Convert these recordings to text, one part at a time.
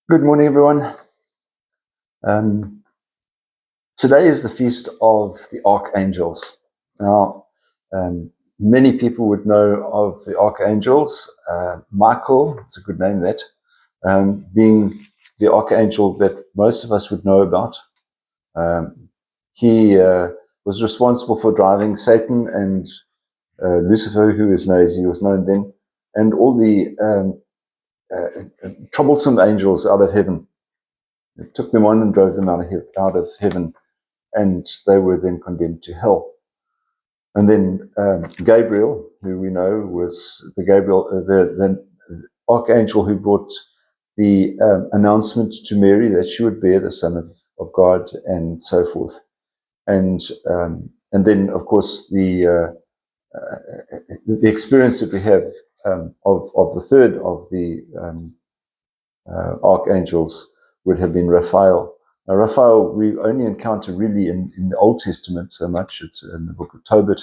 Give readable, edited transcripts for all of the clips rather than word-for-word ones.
Good morning, everyone. Um, Today is the feast of the archangels. Now, many people would know of the archangels. Michael, it's a good name, that, being the archangel that most of us would know about. He was responsible for driving Satan and Lucifer, who is known as he was known then, and all the troublesome angels out of heaven. It took them on and drove them out of heaven, and they were then condemned to hell. And then Gabriel, who we know was the archangel who brought the announcement to Mary that she would bear the Son of God, and so forth. And then, of course, the experience that we have of the third of the archangels would have been Raphael. Now, Raphael, we only encounter really in the Old Testament so much. It's in the book of Tobit.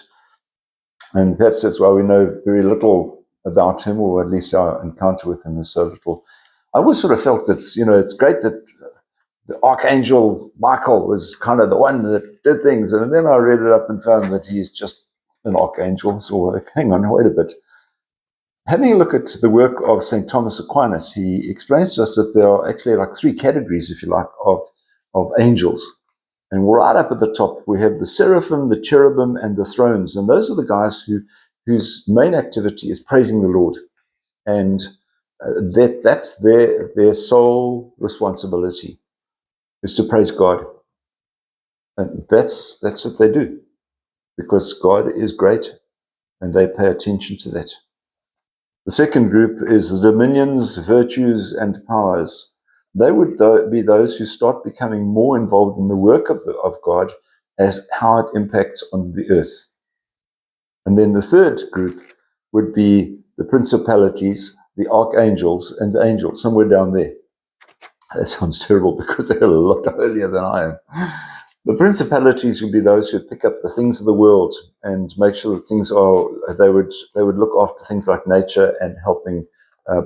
And perhaps that's why we know very little about him, or at least our encounter with him is so little. I always sort of felt that, it's great that the Archangel Michael was kind of the one that did things. And then I read it up and found that he's just an archangel. So, like, hang on, wait a bit. Having a look at the work of St. Thomas Aquinas, he explains to us that there are actually like three categories, if you like, of angels. And right up at the top, we have the seraphim, the cherubim, and the thrones. And those are the guys whose main activity is praising the Lord. And that's their sole responsibility, is to praise God. And that's what they do, because God is great, and they pay attention to that. The second group is the dominions, virtues, and powers. They would be those who start becoming more involved in the work of God, as how it impacts on the earth. And then the third group would be the principalities, the archangels, and the angels, somewhere down there. That sounds terrible, because they're a lot earlier than I am. The principalities would be those who pick up the things of the world and make sure that things they would look after things like nature and helping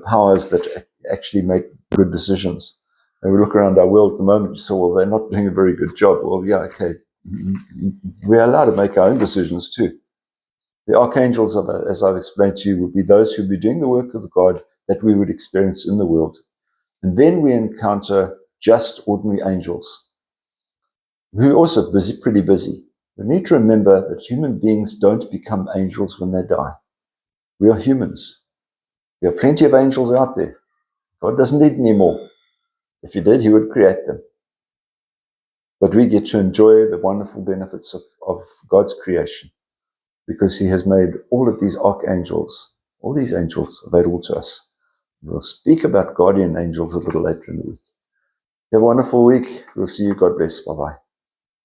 powers that actually make good decisions. And we look around our world at the moment and say, well, they're not doing a very good job. Well, yeah, okay. We're allowed to make our own decisions too. The archangels, as I've explained to you, would be those who would be doing the work of God that we would experience in the world. And then we encounter just ordinary angels, who are also pretty busy. We need to remember that human beings don't become angels when they die. We are humans. There are plenty of angels out there. God doesn't need any more. If he did, he would create them. But we get to enjoy the wonderful benefits of God's creation, because he has made all of these archangels, all these angels, available to us. We'll speak about guardian angels a little later in the week. Have a wonderful week. We'll see you. God bless. Bye-bye.